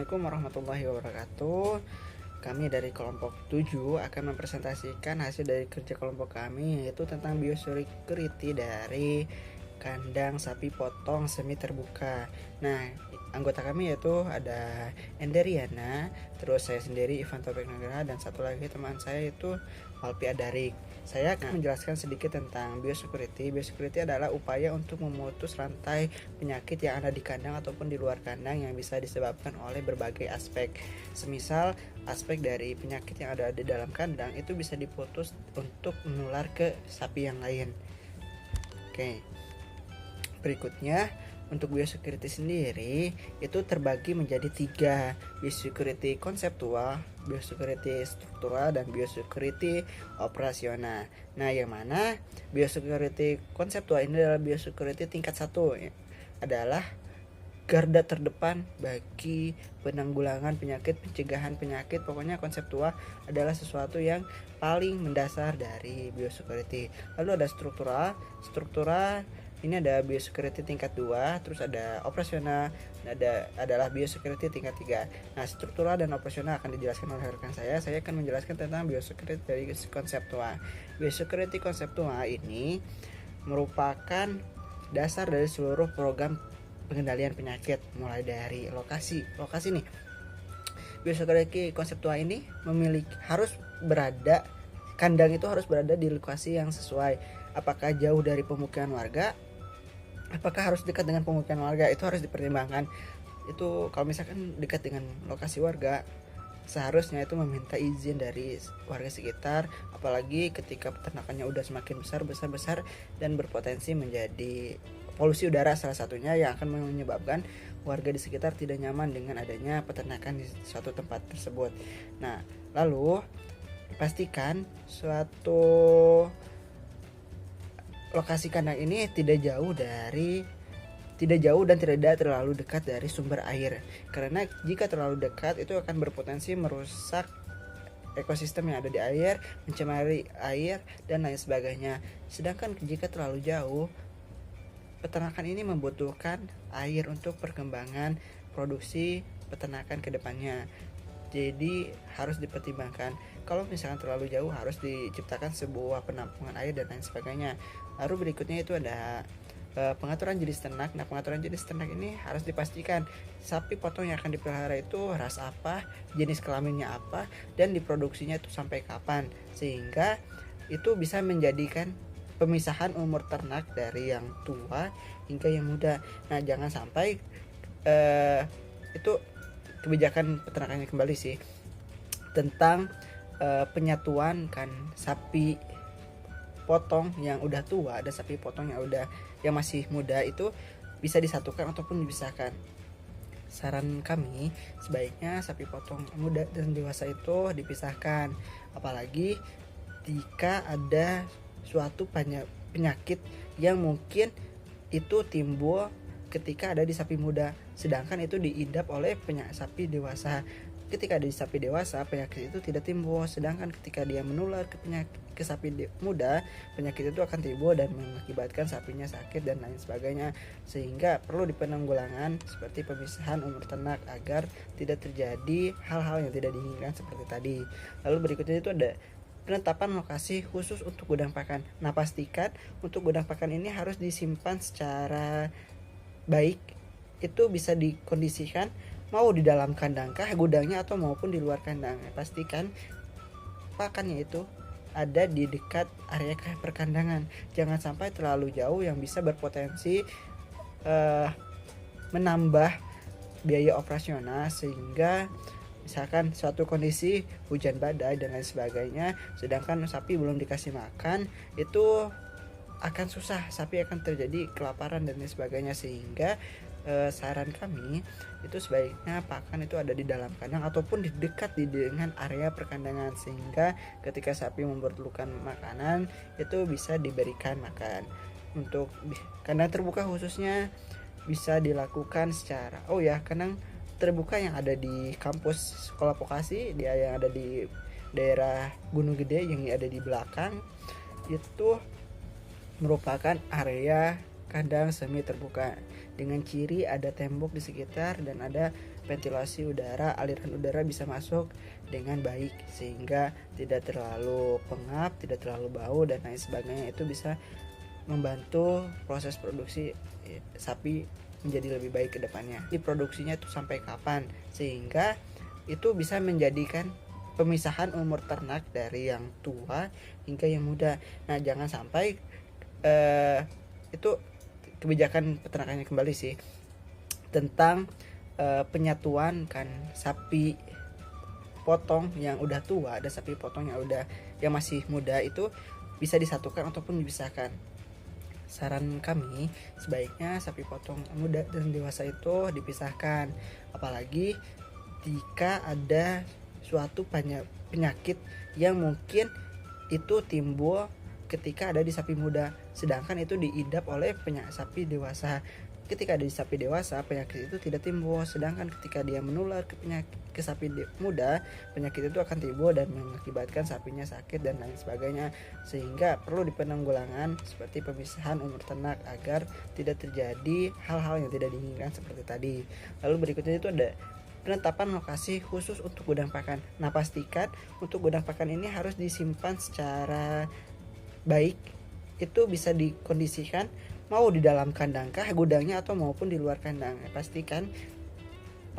Assalamualaikum warahmatullahi wabarakatuh. Kami dari kelompok 7 akan mempresentasikan hasil dari kerja kelompok kami, yaitu tentang biosecurity dari kandang sapi potong semi terbuka. Nah, anggota kami yaitu ada Enderiana, terus saya sendiri Ivan Topik Nagara, dan satu lagi teman saya itu Alpi Adarik. Saya akan menjelaskan sedikit tentang biosecurity. Biosecurity adalah upaya untuk memutus rantai penyakit yang ada di kandang ataupun di luar kandang yang bisa disebabkan oleh berbagai aspek. Semisal aspek dari penyakit yang ada di dalam kandang itu bisa diputus untuk menular ke sapi yang lain. Oke. Berikutnya, untuk biosecurity sendiri itu terbagi menjadi 3: biosecurity konseptual, biosecurity struktural, dan biosecurity operasional. Nah, yang mana biosecurity konseptual ini adalah biosecurity tingkat 1, adalah garda terdepan bagi penanggulangan penyakit, pencegahan penyakit. Pokoknya konseptual adalah sesuatu yang paling mendasar dari biosecurity. Lalu ada struktural ini ada biosecurity tingkat 2, terus ada operasional, adalah biosecurity tingkat 3. Nah, struktural dan operasional akan dijelaskan oleh rekan saya. Saya akan menjelaskan tentang biosecurity dari konseptual. Biosecurity konseptual ini merupakan dasar dari seluruh program pengendalian penyakit, mulai dari lokasi nih. Biosecurity konseptual ini kandang itu harus berada di lokasi yang sesuai. Apakah jauh dari pemukiman warga? Apakah harus dekat dengan pemukiman warga? Itu harus dipertimbangkan. Itu kalau misalkan dekat dengan lokasi warga, seharusnya itu meminta izin dari warga sekitar, apalagi ketika peternakannya udah semakin besar dan berpotensi menjadi polusi udara salah satunya yang akan menyebabkan warga di sekitar tidak nyaman dengan adanya peternakan di suatu tempat tersebut. Nah, lalu pastikan suatu lokasi kandang ini tidak jauh dan tidak terlalu dekat dari sumber air, karena jika terlalu dekat itu akan berpotensi merusak ekosistem yang ada di air, mencemari air, dan lain sebagainya. Sedangkan jika terlalu jauh, peternakan ini membutuhkan air untuk perkembangan produksi peternakan ke depannya. Jadi harus dipertimbangkan. Kalau misalkan terlalu jauh, harus diciptakan sebuah penampungan air dan lain sebagainya. Lalu berikutnya itu ada pengaturan jenis ternak. Nah, pengaturan jenis ternak ini harus dipastikan sapi potong yang akan dipelihara itu ras apa, jenis kelaminnya apa, dan diproduksinya itu sampai kapan, sehingga itu bisa menjadikan pemisahan umur ternak dari yang tua hingga yang muda. Nah, jangan sampai itu kebijakan peternakannya kembali sih tentang penyatuan kan sapi potong yang udah tua dan sapi potong yang masih muda itu bisa disatukan ataupun dipisahkan. Saran kami, sebaiknya sapi potong muda dan dewasa itu dipisahkan, apalagi jika ada suatu penyakit yang mungkin itu timbul ketika ada di sapi muda, sedangkan itu diidap oleh sapi dewasa. Ketika di sapi dewasa, penyakit itu tidak timbul, sedangkan ketika dia menular ke sapi muda, penyakit itu akan timbul dan mengakibatkan sapinya sakit dan lain sebagainya. Sehingga perlu penanggulangan seperti pemisahan umur ternak agar tidak terjadi hal-hal yang tidak diinginkan seperti tadi. Lalu berikutnya itu ada penetapan lokasi khusus untuk gudang pakan. Nah, pastikan untuk gudang pakan ini harus disimpan secara baik. Itu bisa dikondisikan mau di dalam kandang kah gudangnya atau maupun di luar kandang. Pastikan pakannya itu ada di dekat area perkandangan. Jangan sampai terlalu jauh yang bisa berpotensi menambah biaya operasional, sehingga misalkan suatu kondisi hujan badai dan lain sebagainya, sedangkan sapi belum dikasih makan, itu akan susah, sapi akan terjadi kelaparan dan lain sebagainya. Sehingga saran kami itu sebaiknya pakan itu ada di dalam kandang ataupun di dekat dengan area perkandangan, sehingga ketika sapi memerlukan makanan itu bisa diberikan makan. Untuk kandang terbuka khususnya bisa dilakukan secara kandang terbuka yang ada di kampus sekolah vokasi, yang ada di daerah Gunung Gede yang ada di belakang, itu merupakan area kandang semi terbuka dengan ciri ada tembok di sekitar dan ada ventilasi udara, aliran udara bisa masuk dengan baik sehingga tidak terlalu pengap, tidak terlalu bau dan lain sebagainya. Itu bisa membantu proses produksi sapi menjadi lebih baik ke depannya. Di produksinya itu sampai kapan sehingga itu bisa menjadikan pemisahan umur ternak dari yang tua hingga yang muda. Nah, jangan sampai itu kebijakan peternakannya kembali sih tentang penyatuan kan sapi potong yang udah tua dan sapi potong yang masih muda itu bisa disatukan ataupun dipisahkan. Saran kami sebaiknya sapi potong muda dan dewasa itu dipisahkan, apalagi jika ada suatu penyakit yang mungkin itu timbul ketika ada di sapi muda, sedangkan itu diidap oleh sapi dewasa. Ketika ada di sapi dewasa, penyakit itu tidak timbul, sedangkan ketika dia menular ke sapi muda, penyakit itu akan timbul dan mengakibatkan sapinya sakit dan lain sebagainya. Sehingga perlu penanggulangan seperti pemisahan umur ternak agar tidak terjadi hal-hal yang tidak diinginkan seperti tadi. Lalu berikutnya itu ada penetapan lokasi khusus untuk gudang pakan. Nah, pastikan untuk gudang pakan ini harus disimpan secara baik. Itu bisa dikondisikan mau di dalam kandang kah gudangnya atau maupun di luar kandang. Pastikan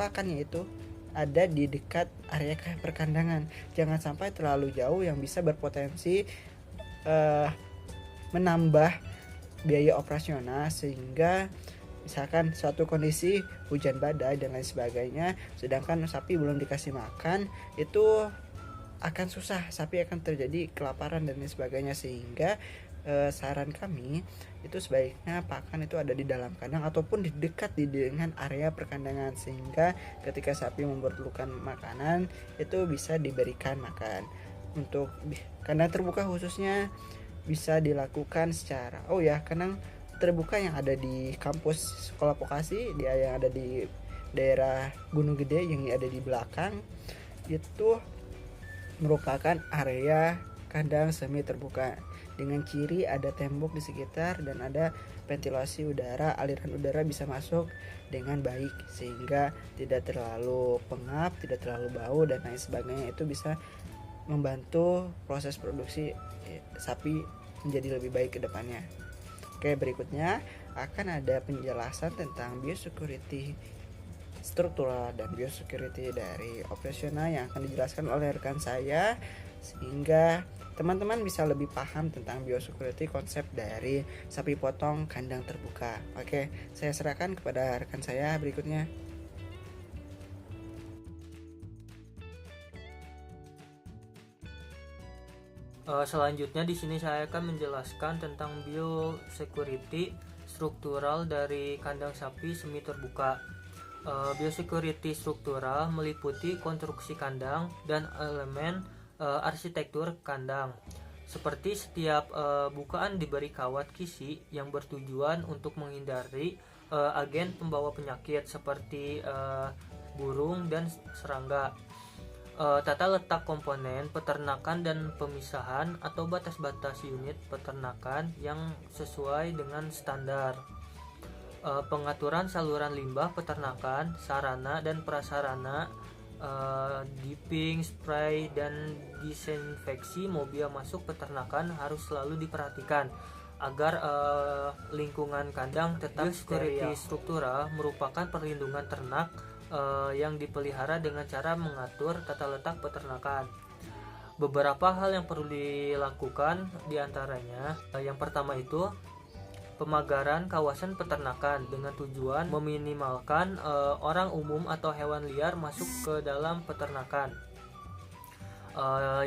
pakannya itu ada di dekat area perkandangan. Jangan sampai terlalu jauh yang bisa berpotensi menambah biaya operasional sehingga misalkan suatu kondisi hujan badai dan lain sebagainya, sedangkan sapi belum dikasih makan, itu akan susah, sapi akan terjadi kelaparan dan lain sebagainya. Sehingga saran kami itu sebaiknya pakan itu ada di dalam kandang ataupun di dekat dengan area perkandangan, sehingga ketika sapi memerlukan makanan itu bisa diberikan makan. Untuk kandang terbuka khususnya bisa dilakukan secara kandang terbuka yang ada di kampus sekolah vokasi, dia yang ada di daerah Gunung Gede yang ada di belakang, itu merupakan area kandang semi terbuka dengan ciri ada tembok di sekitar dan ada ventilasi udara, aliran udara bisa masuk dengan baik sehingga tidak terlalu pengap, tidak terlalu bau dan lain sebagainya. Itu bisa membantu proses produksi sapi menjadi lebih baik ke depannya. Oke, berikutnya akan ada penjelasan tentang biosecurity struktural dan biosecurity dari operasional yang akan dijelaskan oleh rekan saya sehingga teman-teman bisa lebih paham tentang biosecurity, konsep dari sapi potong kandang terbuka. Oke, saya serahkan kepada rekan saya berikutnya. Selanjutnya di sini saya akan menjelaskan tentang biosecurity struktural dari kandang sapi semi terbuka. Biosecurity struktural meliputi konstruksi kandang dan elemen arsitektur kandang. Seperti setiap bukaan diberi kawat kisi yang bertujuan untuk menghindari agen pembawa penyakit seperti burung dan serangga. Tata letak komponen peternakan dan pemisahan atau batas-batas unit peternakan yang sesuai dengan standar. Pengaturan saluran limbah peternakan, sarana dan prasarana, dipping, spray, dan disinfeksi mobil masuk peternakan harus selalu diperhatikan agar lingkungan kandang tetap steril. Struktural merupakan perlindungan ternak yang dipelihara dengan cara mengatur tata letak peternakan. Beberapa hal yang perlu dilakukan diantaranya yang pertama itu pemagaran kawasan peternakan dengan tujuan meminimalkan orang umum atau hewan liar masuk ke dalam peternakan.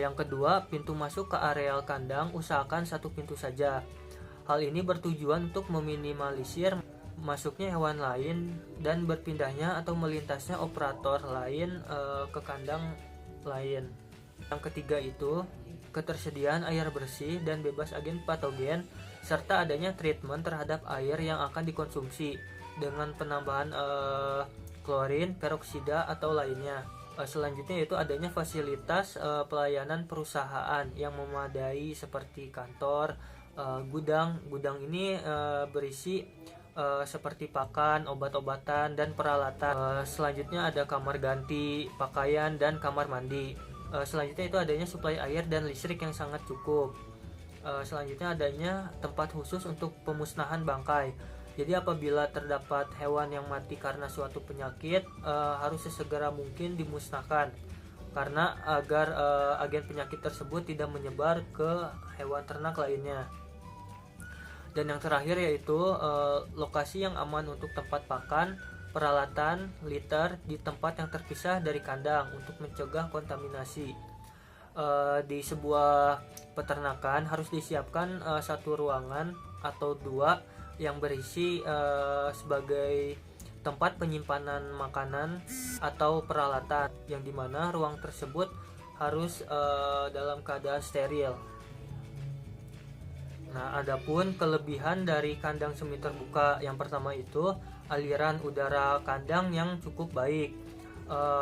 Yang kedua, pintu masuk ke areal kandang usahakan satu pintu saja. Hal ini bertujuan untuk meminimalisir masuknya hewan lain dan berpindahnya atau melintasnya operator lain ke kandang lain. Yang ketiga itu ketersediaan air bersih dan bebas agen patogen serta adanya treatment terhadap air yang akan dikonsumsi dengan penambahan klorin, peroksida atau lainnya. Selanjutnya itu adanya fasilitas pelayanan perusahaan yang memadai seperti kantor, Gudang ini berisi seperti pakan, obat-obatan, dan peralatan. Selanjutnya ada kamar ganti pakaian dan kamar mandi. Selanjutnya itu adanya suplai air dan listrik yang sangat cukup. Selanjutnya adanya tempat khusus untuk pemusnahan bangkai. Jadi apabila terdapat hewan yang mati karena suatu penyakit, harus sesegera mungkin dimusnahkan karena agar agen penyakit tersebut tidak menyebar ke hewan ternak lainnya. Dan yang terakhir yaitu lokasi yang aman untuk tempat pakan, peralatan, litter di tempat yang terpisah dari kandang untuk mencegah kontaminasi. Di sebuah peternakan harus disiapkan satu ruangan atau dua yang berisi sebagai tempat penyimpanan makanan atau peralatan, yang dimana ruang tersebut harus dalam keadaan steril. Nah, adapun kelebihan dari kandang semi terbuka, yang pertama itu aliran udara kandang yang cukup baik.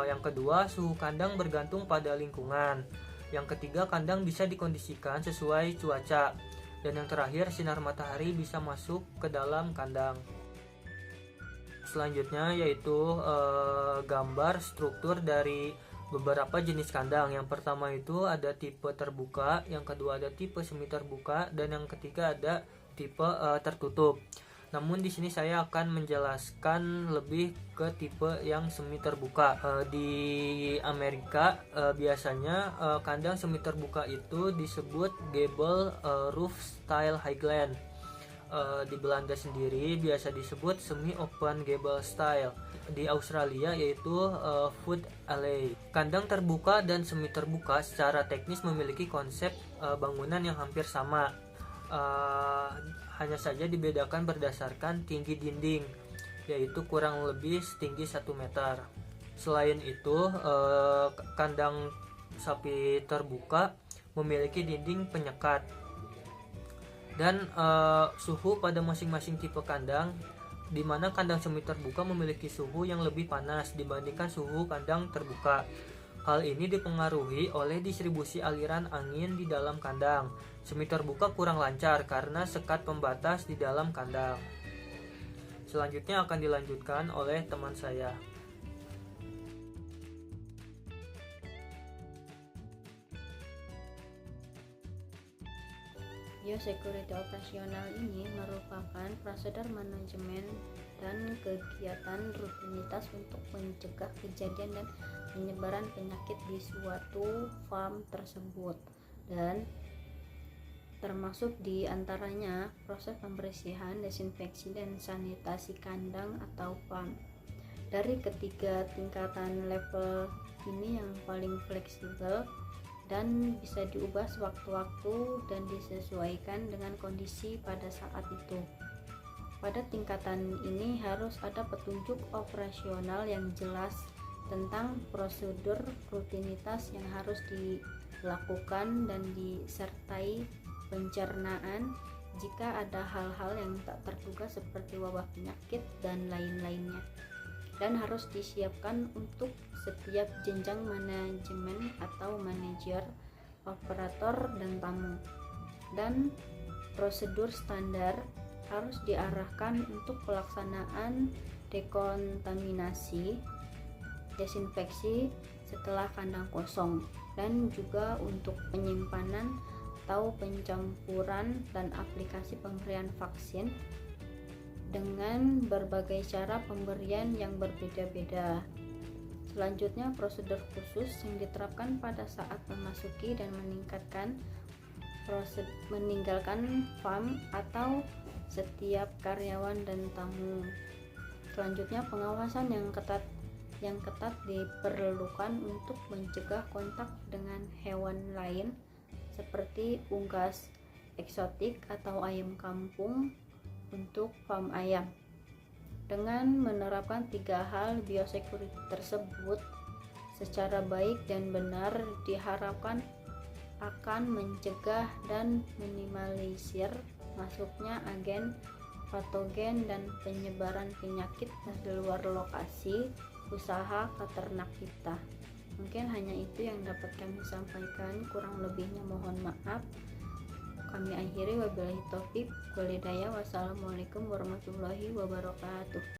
Yang kedua, suhu kandang bergantung pada lingkungan. Yang ketiga, kandang bisa dikondisikan sesuai cuaca. Dan yang terakhir, sinar matahari bisa masuk ke dalam kandang. Selanjutnya yaitu gambar struktur dari beberapa jenis kandang. Yang pertama itu ada tipe terbuka, yang kedua ada tipe semi terbuka, dan yang ketiga ada tipe tertutup. Namun di sini saya akan menjelaskan lebih ke tipe yang semi terbuka. Di Amerika biasanya kandang semi terbuka itu disebut gable roof style highland. Di Belanda sendiri biasa disebut semi open gable style. Di Australia yaitu food alley. Kandang terbuka dan semi terbuka secara teknis memiliki konsep bangunan yang hampir sama. Hanya saja dibedakan berdasarkan tinggi dinding, yaitu kurang lebih setinggi 1 meter. Selain itu, kandang sapi terbuka memiliki dinding penyekat. Dan suhu pada masing-masing tipe kandang, di mana kandang semi terbuka memiliki suhu yang lebih panas dibandingkan suhu kandang terbuka. Hal ini dipengaruhi oleh distribusi aliran angin di dalam kandang. Semi terbuka kurang lancar karena sekat pembatas di dalam kandang. Selanjutnya akan dilanjutkan oleh teman saya. Biosecurity operasional ini merupakan prosedur manajemen dan kegiatan rutinitas untuk mencegah kejadian dan penyebaran penyakit di suatu farm tersebut, dan termasuk di antaranya proses pembersihan, desinfeksi, dan sanitasi kandang atau farm. Dari ketiga tingkatan level ini yang paling fleksibel dan bisa diubah sewaktu-waktu dan disesuaikan dengan kondisi pada saat itu. Pada tingkatan ini harus ada petunjuk operasional yang jelas tentang prosedur rutinitas yang harus dilakukan dan disertai pencernaan jika ada hal-hal yang tak terduga seperti wabah penyakit dan lain-lainnya, dan harus disiapkan untuk setiap jenjang manajemen atau manajer, operator, dan tamu. Dan prosedur standar harus diarahkan untuk pelaksanaan dekontaminasi, desinfeksi setelah kandang kosong, dan juga untuk penyimpanan atau pencampuran dan aplikasi pemberian vaksin dengan berbagai cara pemberian yang berbeda-beda. Selanjutnya, prosedur khusus yang diterapkan pada saat memasuki dan meninggalkan farm atau setiap karyawan dan tamu. Selanjutnya, pengawasan yang ketat diperlukan untuk mencegah kontak dengan hewan lain seperti unggas eksotik atau ayam kampung untuk farm ayam. Dengan menerapkan 3 hal biosecurity tersebut secara baik dan benar, diharapkan akan mencegah dan minimalisir masuknya agen patogen dan penyebaran penyakit dari luar lokasi usaha peternak kita. Mungkin hanya itu yang dapat kami sampaikan, kurang lebihnya mohon maaf. kami akhiri, wabillahi taufik walhidayah. Wassalamualaikum warahmatullahi wabarakatuh.